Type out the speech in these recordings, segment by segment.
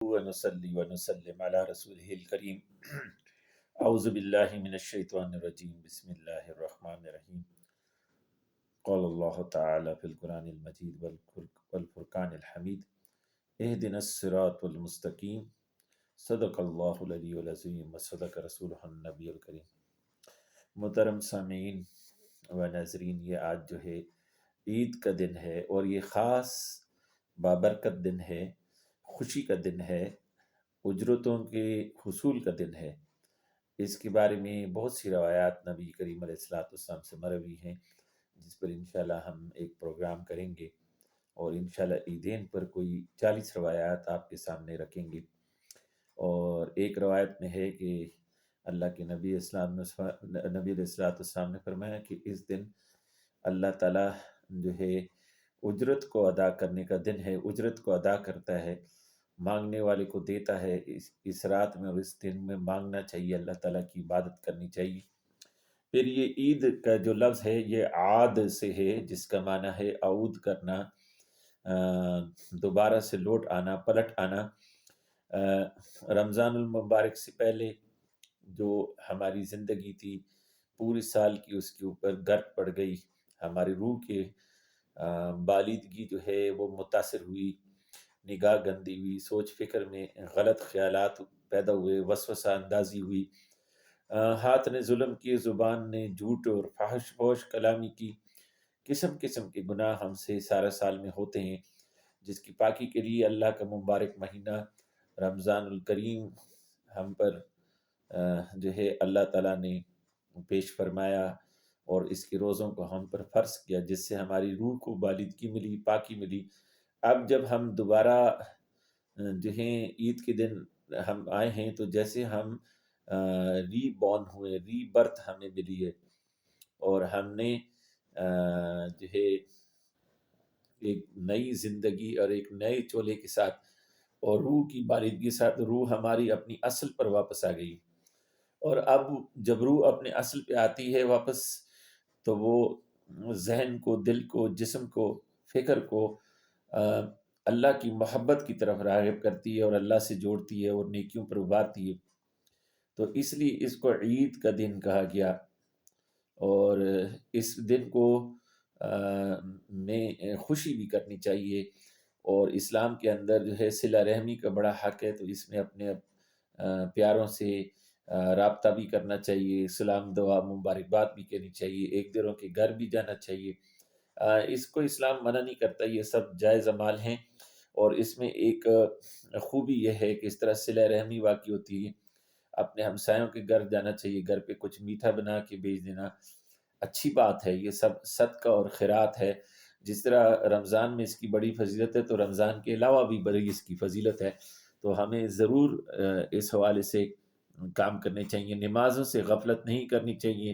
ونصلي ونسلم على رسوله الكريم أعوذ بالله من الشيطان الرجيم بسم الله الرحمن الرحيم قال الله تعالى في القرآن المجيد والفرقان الحميد اهدنا الصراط المستقيم صدق الله العلی العظیم وصدق رسولہ النبی الکریم۔ محترم سامعین و ناظرین، یہ آج جو ہے عید کا دن ہے اور یہ خاص بابرکت دن ہے، خوشی کا دن ہے، اجرتوں کے حصول کا دن ہے۔ اس کے بارے میں بہت سی روایات نبی کریم علیہ السلام سے مروی ہیں، جس پر انشاءاللہ ہم ایک پروگرام کریں گے اور انشاءاللہ عیدین پر کوئی 40 روایات آپ کے سامنے رکھیں گے۔ اور ایک روایت میں ہے کہ اللہ کے نبی علیہ السلام نے فرمایا کہ اس دن اللہ تعالیٰ جو ہے اجرت کو ادا کرنے کا دن ہے، اجرت کو ادا کرتا ہے، مانگنے والے کو دیتا ہے۔ اس رات میں اور اس دن میں مانگنا چاہیے، اللہ تعالیٰ کی عبادت کرنی چاہیے۔ پھر یہ عید کا جو لفظ ہے یہ عاد سے ہے، جس کا معنی ہے عود کرنا، دوبارہ سے لوٹ آنا، پلٹ آنا۔ رمضان المبارک سے پہلے جو ہماری زندگی تھی پوری سال کی، اس کے اوپر گرد پڑ گئی، ہماری روح کے بالیدگی جو ہے وہ متاثر ہوئی، نگاہ گندی ہوئی، سوچ فکر میں غلط خیالات پیدا ہوئے، وسوسہ اندازی ہوئی، ہاتھ نے ظلم کیے، زبان نے جھوٹ اور فحش فوش کلامی کی، قسم قسم کے گناہ ہم سے سارا سال میں ہوتے ہیں، جس کی پاکی کے لیے اللہ کا مبارک مہینہ رمضان الکریم ہم پر جو ہے اللہ تعالیٰ نے پیش فرمایا اور اس کے روزوں کو ہم پر فرض کیا، جس سے ہماری روح کو بالیدگی ملی، پاکی ملی۔ اب جب ہم دوبارہ جو ہیں عید کے دن ہم آئے ہیں، تو جیسے ہم ری بورن ہوئے، ری برتھ ہمیں ملی ہے، اور ہم نے جو ہے ایک نئی زندگی اور ایک نئے چولہے کے ساتھ اور روح کی بالیدگی کے ساتھ روح ہماری اپنی اصل پر واپس آ گئی۔ اور اب جب روح اپنے اصل پہ آتی ہے واپس، تو وہ ذہن کو، دل کو، جسم کو، فکر کو اللہ کی محبت کی طرف راغب کرتی ہے اور اللہ سے جوڑتی ہے اور نیکیوں پر ابھارتی ہے۔ تو اس لیے اس کو عید کا دن کہا گیا، اور اس دن کو میں خوشی بھی کرنی چاہیے، اور اسلام کے اندر جو ہے صلہ رحمی کا بڑا حق ہے، تو اس میں اپنے پیاروں سے رابطہ بھی کرنا چاہیے، سلام دعا مبارکباد بھی کرنی چاہیے، ایک دوسروں کے گھر بھی جانا چاہیے۔ اس کو اسلام منع نہیں کرتا، یہ سب جائز اعمال ہیں، اور اس میں ایک خوبی یہ ہے کہ اس طرح صلہ رحمی واقع ہوتی ہے۔ اپنے ہمسایوں کے گھر جانا چاہیے، گھر پہ کچھ میٹھا بنا کے بھیج دینا اچھی بات ہے، یہ سب صدقہ اور خیرات ہے۔ جس طرح رمضان میں اس کی بڑی فضیلت ہے، تو رمضان کے علاوہ بھی بڑی اس کی فضیلت ہے، تو ہمیں ضرور اس حوالے سے کام کرنے چاہیے۔ نمازوں سے غفلت نہیں کرنی چاہیے،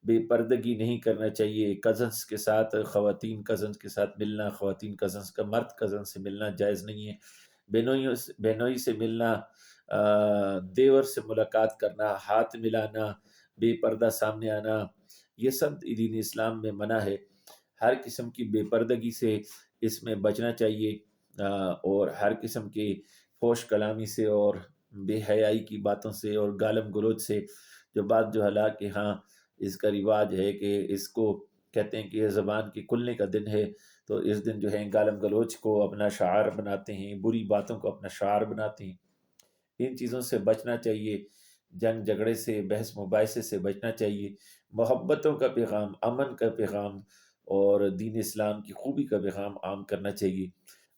بے پردگی نہیں کرنا چاہیے، کزنس کے ساتھ، خواتین کزنس کے ساتھ ملنا، خواتین کزنس کا مرد کزن سے ملنا جائز نہیں ہے، بہنوئی سے ملنا، دیور سے ملاقات کرنا، ہاتھ ملانا، بے پردہ سامنے آنا، یہ سب دین اسلام میں منع ہے۔ ہر قسم کی بے پردگی سے اس میں بچنا چاہیے، اور ہر قسم کے فوش کلامی سے اور بے حیائی کی باتوں سے اور گالم گلوچ سے، جو بات جو حالانکہ ہاں اس کا رواج ہے کہ اس کو کہتے ہیں کہ یہ زبان کے کھلنے کا دن ہے، تو اس دن جو ہے گالم گلوچ کو اپنا شعار بناتے ہیں، بری باتوں کو اپنا شعار بناتے ہیں۔ ان چیزوں سے بچنا چاہیے، جنگ جھگڑے سے، بحث مباحثے سے بچنا چاہیے، محبتوں کا پیغام، امن کا پیغام اور دین اسلام کی خوبی کا پیغام عام کرنا چاہیے،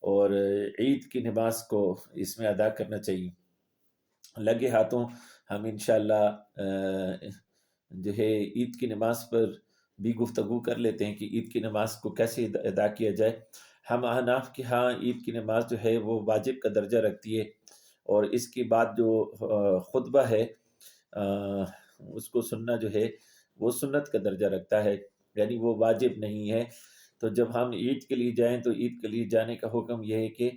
اور عید کی نماز کو اس میں ادا کرنا چاہیے۔ لگے ہاتھوں ہم انشاءاللہ جو ہے عید کی نماز پر بھی گفتگو کر لیتے ہیں کہ عید کی نماز کو کیسے ادا کیا جائے۔ ہم احناف کے ہاں عید کی نماز جو ہے وہ واجب کا درجہ رکھتی ہے، اور اس کے بعد جو خطبہ ہے اس کو سننا جو ہے وہ سنت کا درجہ رکھتا ہے، یعنی وہ واجب نہیں ہے۔ تو جب ہم عید کے لیے جائیں تو عید کے لیے جانے کا حکم یہ ہے کہ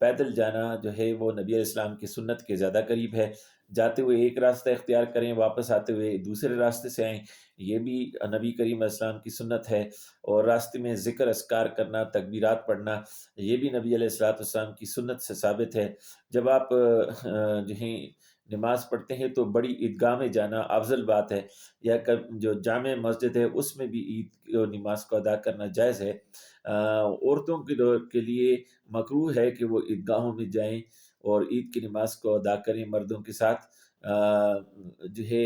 پیدل جانا جو ہے وہ نبی علیہ السلام کی سنت کے زیادہ قریب ہے. جاتے ہوئے ایک راستہ اختیار کریں، واپس آتے ہوئے دوسرے راستے سے آئیں، یہ بھی نبی کریم علیہ السلام کی سنت ہے. اور راستے میں ذکر اذکار کرنا، تکبیرات پڑھنا، یہ بھی نبی علیہ السلام کی سنت سے ثابت ہے. جب آپ جو ہیں نماز پڑھتے ہیں تو بڑی عیدگاہ میں جانا افضل بات ہے، یا جو جامع مسجد ہے اس میں بھی عید نماز کو ادا کرنا جائز ہے. عورتوں کے لیے مکروہ ہے کہ وہ عیدگاہوں میں جائیں اور عید کی نماز کو ادا کریں مردوں کے ساتھ. جو ہے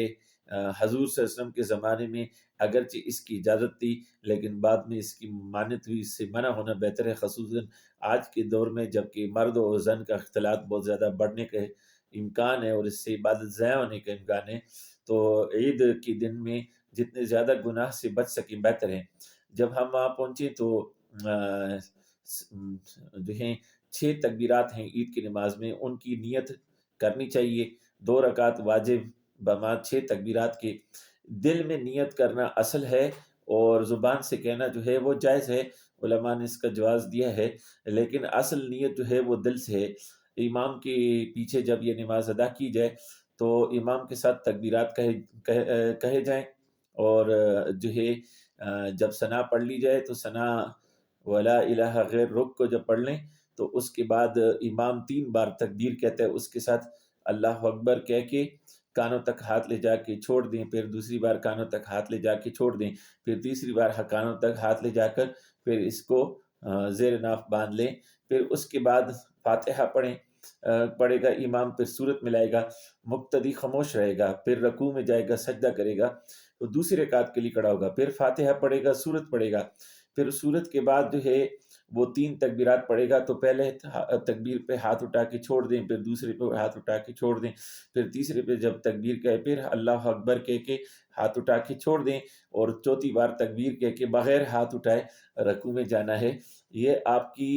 حضور صلی اللہ علیہ وسلم کے زمانے میں اگرچہ اس کی اجازت تھی، لیکن بعد میں اس کی ممانعت ہوئی. اس سے منع ہونا بہتر ہے، خصوصاً آج کے دور میں جبکہ مرد اور زن کا اختلاط بہت زیادہ بڑھنے کا امکان ہے اور اس سے عبادت ضائع ہونے کا امکان ہے. تو عید کے دن میں جتنے زیادہ گناہ سے بچ سکیں بہتر ہے. جب ہم وہاں پہنچے تو جو ہیں 6 تکبیرات ہیں عید کی نماز میں، ان کی نیت کرنی چاہیے. 2 رکعت واجب بعد 6 تکبیرات کے. دل میں نیت کرنا اصل ہے اور زبان سے کہنا جو ہے وہ جائز ہے، علماء نے اس کا جواز دیا ہے، لیکن اصل نیت جو ہے وہ دل سے ہے. امام کے پیچھے جب یہ نماز ادا کی جائے تو امام کے ساتھ تکبیرات کہے جائیں، اور جو ہے جب ثنا پڑھ لی جائے تو ثنا ولا الہ غیر رک کو جب پڑھ لیں تو اس کے بعد امام 3 بار تکبیر کہتا ہے، اس کے ساتھ اللہ اکبر کہہ کے کانوں تک ہاتھ لے جا کے چھوڑ دیں، پھر دوسری بار کانوں تک ہاتھ لے جا کے چھوڑ دیں، پھر تیسری بار کانوں تک ہاتھ لے جا کر پھر اس کو زیر ناف باندھ لیں. پھر اس کے بعد فاتحہ پڑھے گا امام، پھر سورت ملائے گا، مقتدی خاموش رہے گا، پھر رکوع میں جائے گا، سجدہ کرے گا، تو دوسری رکعت کے لیے کھڑا ہوگا، پھر فاتحہ پڑھے گا، سورت پڑھے گا. پھر سورت کے بعد جو ہے وہ 3 تکبیرات پڑھے گا. تو پہلے تکبیر پہ ہاتھ اٹھا کے چھوڑ دیں، پھر دوسرے پہ ہاتھ اٹھا کے چھوڑ دیں، پھر تیسرے پہ جب تکبیر کہے پھر اللہ اکبر کہہ کے ہاتھ اٹھا کے چھوڑ دیں، اور چوتھی بار تکبیر کہہ کے بغیر ہاتھ اٹھائے رکوع میں جانا ہے. یہ آپ کی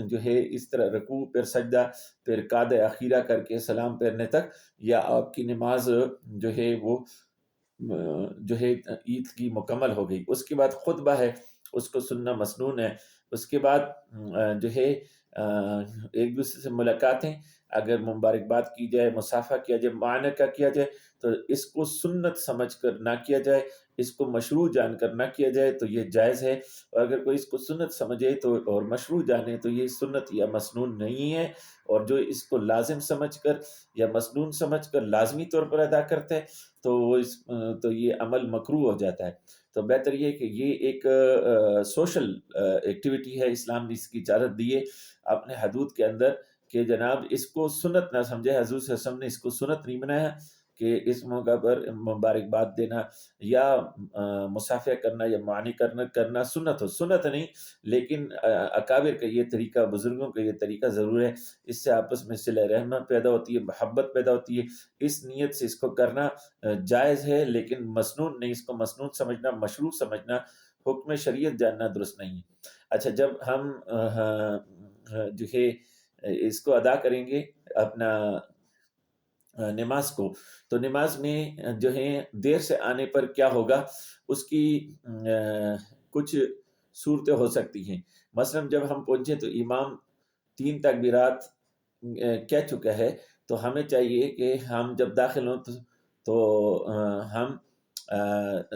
جو ہے اس طرح رکوع پھر سجدہ پھر قعد اخیرہ کر کے سلام پھیرنے تک یا آپ کی نماز جو ہے وہ جو ہے عید کی مکمل ہو گئی. اس کے بعد خطبہ ہے، اس کو سننا مسنون ہے. اس کے بعد جو ہے ایک دوسرے سے ملاقاتیں، اگر مبارکباد کی جائے، مصافحہ کیا جائے، معانقہ کیا جائے تو اس کو سنت سمجھ کر نہ کیا جائے، اس کو مشروع جان کر نہ کیا جائے تو یہ جائز ہے. اور اگر کوئی اس کو سنت سمجھے تو اور مشروع جانے تو یہ سنت یا مسنون نہیں ہے. اور جو اس کو لازم سمجھ کر یا مسنون سمجھ کر لازمی طور پر ادا کرتا ہے تو یہ عمل مکروہ ہو جاتا ہے. تو بہتر یہ کہ یہ ایک سوشل ایکٹیویٹی ہے، اسلام نے اس کی اجازت دی ہے اپنے حدود کے اندر کہ جناب اس کو سنت نہ سمجھے. حضور صلی اللہ علیہ وسلم نے اس کو سنت نہیں بنایا کہ اس موقع پر مبارکباد دینا یا مصافحہ کرنا یا معنی کرنا سنت نہیں، لیکن اکابر کا یہ طریقہ، بزرگوں کا یہ طریقہ ضرور ہے. اس سے آپس میں صلہ رحمت پیدا ہوتی ہے، محبت پیدا ہوتی ہے. اس نیت سے اس کو کرنا جائز ہے، لیکن مسنون نہیں. اس کو مسنون سمجھنا، مشروع سمجھنا، حکم شریعت جاننا درست نہیں. اچھا، جب ہم جو ہے اس کو ادا کریں گے اپنا نماز کو، تو نماز میں جو ہے دیر سے آنے پر کیا ہوگا، اس کی کچھ صورتیں ہو سکتی ہیں. مثلا جب ہم پہنچے تو امام 3 تکبیرات کہہ چکا ہے، تو ہمیں چاہیے کہ ہم جب داخل ہوں تو ہم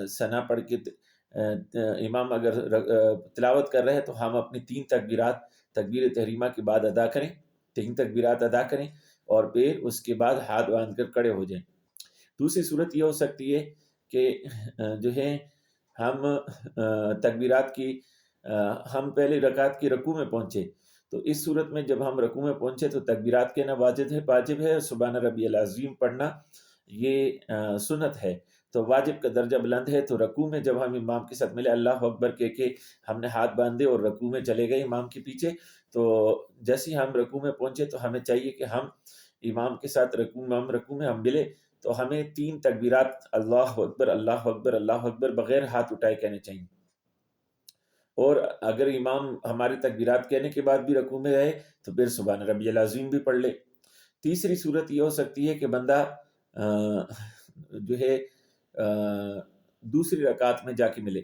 ثنا پڑھ کے امام اگر تلاوت کر رہے ہیں تو ہم اپنی 3 تکبیرات تکبیر تحریمہ کے بعد ادا کریں، 3 تکبیرات ادا کریں اور پھر اس کے بعد ہاتھ باندھ کر کھڑے ہو جائیں. دوسری صورت یہ ہو سکتی ہے کہ جو ہے ہم تکبیرات کی ہم پہلے رکعت کی رکوع میں پہنچے، تو اس صورت میں جب ہم رکوع میں پہنچے تو تکبیرات کہنا واجب ہے. سبحان ربی العظیم پڑھنا یہ سنت ہے، تو واجب کا درجہ بلند ہے. تو رکوع میں جب ہم امام کے ساتھ ملے، اللہ اکبر کہہ کے ہم نے ہاتھ باندھے اور رکوع میں چلے گئے امام کے پیچھے. تو جیسے ہی ہم رکوع میں پہنچے تو ہمیں چاہیے کہ ہم امام کے ساتھ رکوع میں ہم ملے تو ہمیں 3 تکبیرات اللہ اکبر اللہ اکبر اللہ اکبر بغیر ہاتھ اٹھائے کہنے چاہیے. اور اگر امام ہماری تکبیرات کہنے کے بعد بھی رکوع میں رہے تو پھر سبحان ربی العظیم بھی پڑھ لے. تیسری صورت یہ ہو سکتی ہے کہ بندہ جو ہے دوسری رکعت میں جا کے ملے.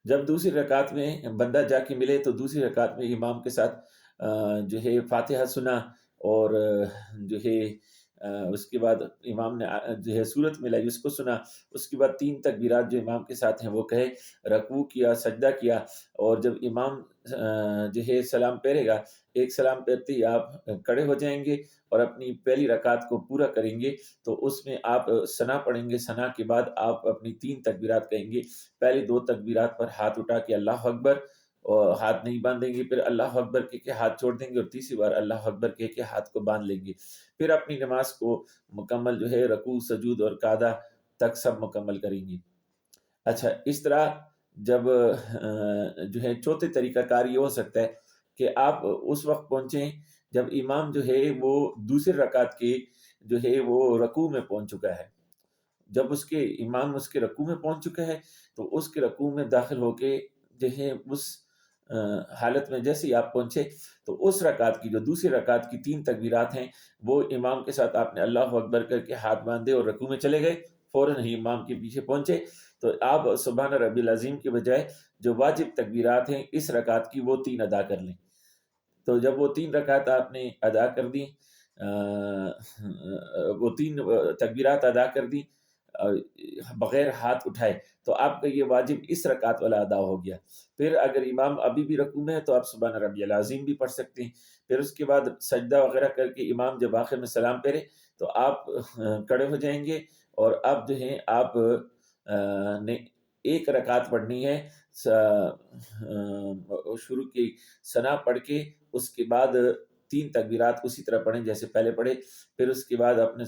جب دوسری رکعت میں بندہ جا کے ملے تو دوسری رکعت میں امام کے ساتھ جو ہے فاتحہ سنا، اور جو ہے اس کے بعد امام نے جو ہے سورت ملائی اس کو سنا، اس کے بعد 3 تکبیرات جو امام کے ساتھ ہیں وہ کہے، رکوع کیا، سجدہ کیا، اور جب امام جو ہے سلام پھیرے گا، ایک سلام پھیرتے ہی آپ کھڑے ہو جائیں گے اور اپنی پہلی رکعت کو پورا کریں گے، تو اس میں آپ ثنا پڑھیں گے، ثنا کے بعد آپ اپنی 3 تکبیرات کہیں گے، پہلی 2 تکبیرات پر ہاتھ اٹھا کے اللہ اکبر، اور ہاتھ نہیں باندھیں گے، پھر اللہ اکبر کہہ کے ہاتھ چھوڑ دیں گے، اور تیسری بار اللہ اکبر کہہ کے ہاتھ کو باندھ لیں گے، پھر اپنی نماز کو مکمل جو ہے رکوع، سجود اور قعدہ تک سب مکمل کریں گے۔ اچھا، اس طرح جب جو ہے چوتھے طریقہ کار یہ ہو سکتا ہے کہ آپ اس وقت پہنچیں جب امام جو ہے وہ دوسری رکعت کے جو ہے وہ رکوع میں پہنچ چکا ہے، جب اس کے امام اس کے رکوع میں پہنچ چکا ہے تو اس کے رکوع میں داخل ہو کے جو ہے اس حالت میں جیسے ہی آپ پہنچے تو اس رکعت کی جو دوسری رکعت کی 3 تکبیرات ہیں وہ امام کے ساتھ آپ نے اللہ اکبر کر کے ہاتھ باندھے اور رکوع میں چلے گئے، فوراً ہی امام کے پیچھے پہنچے، تو آپ سبحان ربی العظیم کے بجائے جو واجب تکبیرات ہیں اس رکعت کی وہ 3 ادا کر لیں۔ تو جب وہ 3 رکعت آپ نے ادا کر دی، وہ 3 تکبیرات ادا کر دی بغیر ہاتھ اٹھائے، تو آپ کا یہ واجب اس رکعت والا ادا ہو گیا۔ پھر اگر امام ابھی بھی رکوع میں ہے تو آپ سبحان ربی العظیم بھی پڑھ سکتے ہیں، پھر اس کے بعد سجدہ وغیرہ کر کے امام جب آخر میں سلام پھیرے تو آپ کھڑے ہو جائیں گے، اور اب جو ہے آپ نے ایک رکعت پڑھنی ہے، شروع کی ثنا پڑھ کے اس کے بعد 3 تکبیرات اسی طرح پڑھیں جیسے پہلے پڑھے، پھر اس کے بعد اپنے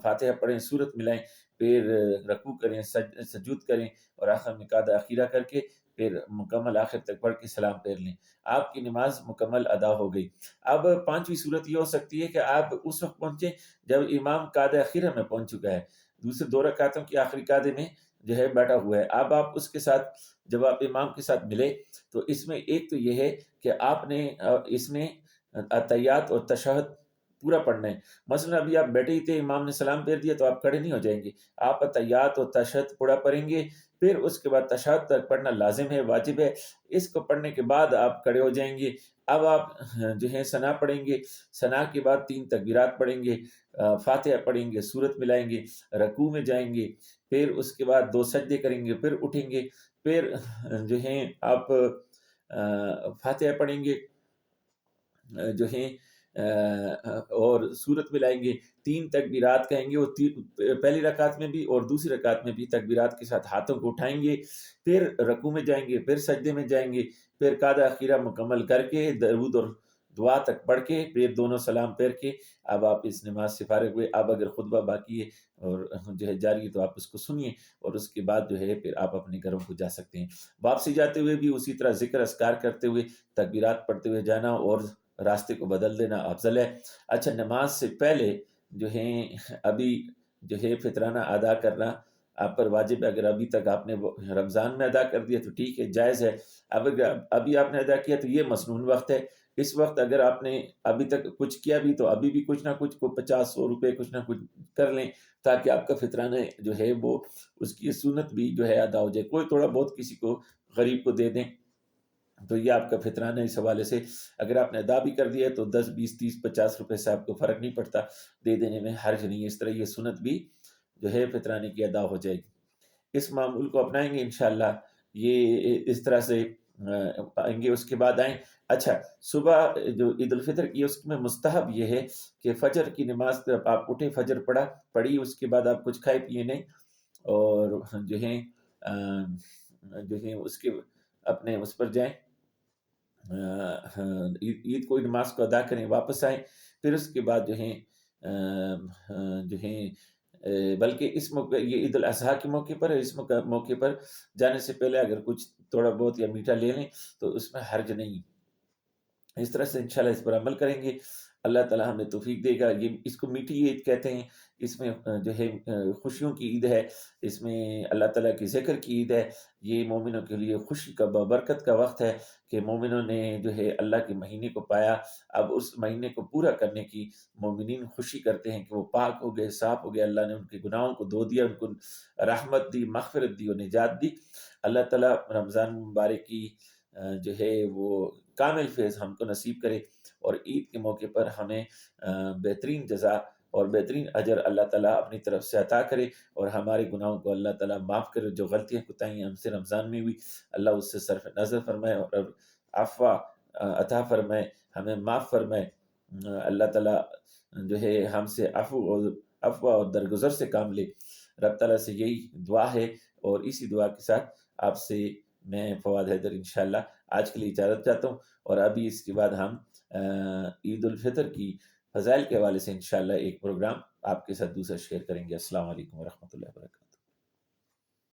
فاتحہ پڑھیں، سورت ملائیں، پھر رکوع کریں، سجود کریں، اور آخر میں قعدہ اخیرہ کر کے پھر مکمل آخر تک پڑھ کے سلام پھیر لیں، آپ کی نماز مکمل ادا ہو گئی۔ اب 5ویں صورت یہ ہو سکتی ہے کہ آپ اس وقت پہنچیں جب امام قعدہ اخیرہ میں پہنچ چکا ہے، دوسرے 2 رکعتوں کی آخری قعدے میں جو ہے بیٹھا ہوا ہے، اب آپ اس کے ساتھ جب آپ امام کے ساتھ ملے تو اس میں ایک تو یہ ہے کہ آپ نے اس میں اتحیات اور تشہد پورا پڑھنا ہے، مثلا ابھی آپ بیٹھے ہی تھے، امام نے سلام پھیر دیا تو آپ کھڑے نہیں ہو جائیں گے، آپ اتحیات اور تشہد پورا پڑھیں گے، پھر اس کے بعد تشہد تک پڑھنا لازم ہے، واجب ہے، اس کو پڑھنے کے بعد آپ کھڑے ہو جائیں گے، اب آپ جو ہے ثنا پڑھیں گے، ثنا کے بعد 3 تکبیرات پڑھیں گے، فاتحہ پڑھیں گے، سورت ملائیں گے، رکوع میں جائیں گے، پھر اس کے بعد 2 سجدے کریں گے، پھر اٹھیں گے، پھر جو ہیں آپ فاتحہ پڑھیں گے، جو ہیں اور سورت ملائیں گے، 3 تکبیرات کہیں گے، وہ پہلی رکعت میں بھی اور دوسری رکعت میں بھی تکبیرات کے ساتھ ہاتھوں کو اٹھائیں گے، پھر رکوع میں جائیں گے، پھر سجدے میں جائیں گے، پھر قعدہ اخیرہ مکمل کر کے درود اور دعا تک پڑھ کے پھر دونوں سلام پھیر کے اب آپ اس نماز سے فارغ ہوئے۔ اب اگر خطبہ باقی ہے اور جو ہے جاری ہے تو آپ اس کو سنیے، اور اس کے بعد جو ہے پھر آپ اپنے گھروں کو جا سکتے ہیں۔ واپسی جاتے ہوئے بھی اسی طرح ذکر اذکار کرتے ہوئے، تکبیرات پڑھتے ہوئے جانا، اور راستے کو بدل دینا افضل ہے۔ اچھا، نماز سے پہلے جو ہے ابھی جو ہے فطرانہ ادا کرنا آپ پر واجب ہے، اگر ابھی تک آپ نے رمضان میں ادا کر دیا تو ٹھیک ہے، جائز ہے، اب اگر ابھی آپ نے ادا کیا تو یہ مسنون وقت ہے، اس وقت اگر آپ نے ابھی تک کچھ کیا بھی تو ابھی بھی کچھ نہ کچھ کو 50-100 روپے کچھ نہ کچھ کر لیں، تاکہ آپ کا فطرانہ جو ہے وہ اس کی سنت بھی جو ہے ادا ہو جائے، کوئی تھوڑا بہت کسی کو غریب کو دے دیں تو یہ آپ کا فطرانہ اس حوالے سے اگر آپ نے ادا بھی کر دیا ہے تو 10 20 30 50 روپے سے آپ کو فرق نہیں پڑتا، دے دینے میں حرج نہیں ہے، اس طرح یہ سنت بھی جو ہے فطرانے کی ادا ہو جائے گی۔ اس معمول کو اپنائیں گے انشاءاللہ، یہ اس طرح سے آئیں گے، اس کے بعد آئیں۔ اچھا، صبح جو عید الفطر کی اس میں مستحب یہ ہے کہ فجر کی نماز جب آپ اٹھے، فجر پڑھی، اس کے بعد آپ کچھ کھائے پیے نہیں، اور جو ہے اس کے اپنے اس پر جائیں، عید کو نماز کو ادا کریں، واپس آئیں، پھر اس کے بعد جو ہیں جو ہیں بلکہ اس موقع یہ عید الاضحیٰ کے موقع پر ہے، اس موقع پر جانے سے پہلے اگر کچھ تھوڑا بہت یا میٹھا لے لیں تو اس میں حرج نہیں، اس طرح سے انشاءاللہ اس پر عمل کریں گے، اللہ تعالی ہمیں توفیق دے گا۔ یہ اس کو میٹھی عید کہتے ہیں، اس میں جو ہے خوشیوں کی عید ہے، اس میں اللہ تعالیٰ کی ذکر کی عید ہے، یہ مومنوں کے لیے خوشی کا برکت کا وقت ہے کہ مومنوں نے جو ہے اللہ کے مہینے کو پایا، اب اس مہینے کو پورا کرنے کی مومنین خوشی کرتے ہیں کہ وہ پاک ہو گئے، صاف ہو گئے، اللہ نے ان کے گناہوں کو دھو دیا، ان کو رحمت دی، مغفرت دی اور نجات دی۔ اللہ تعالیٰ رمضان مبارک کی جو ہے وہ کامل فیض ہم کو نصیب کرے، اور عید کے موقع پر ہمیں بہترین جزا اور بہترین اجر اللہ تعالیٰ اپنی طرف سے عطا کرے، اور ہمارے گناہوں کو اللہ تعالیٰ معاف کرے، جو غلطیاں کوتاہیاں ہم سے رمضان میں ہوئی اللہ اس سے صرف نظر فرمائے اور عفو عطا فرمائے، ہمیں معاف فرمائے۔ اللہ تعالیٰ جو ہے ہم سے عفو اور درگزر سے کام لے۔ رب تعالیٰ سے یہی دعا ہے، اور اسی دعا کے ساتھ آپ سے میں فواد حیدر انشاءاللہ آج کے لیے اجازت چاہتا ہوں، اور ابھی اس کے بعد ہم عید الفطر کی فضائل کے حوالے سے انشاءاللہ ایک پروگرام آپ کے ساتھ دوسرا شیئر کریں گے۔ السلام علیکم ورحمۃ اللہ وبرکاتہ۔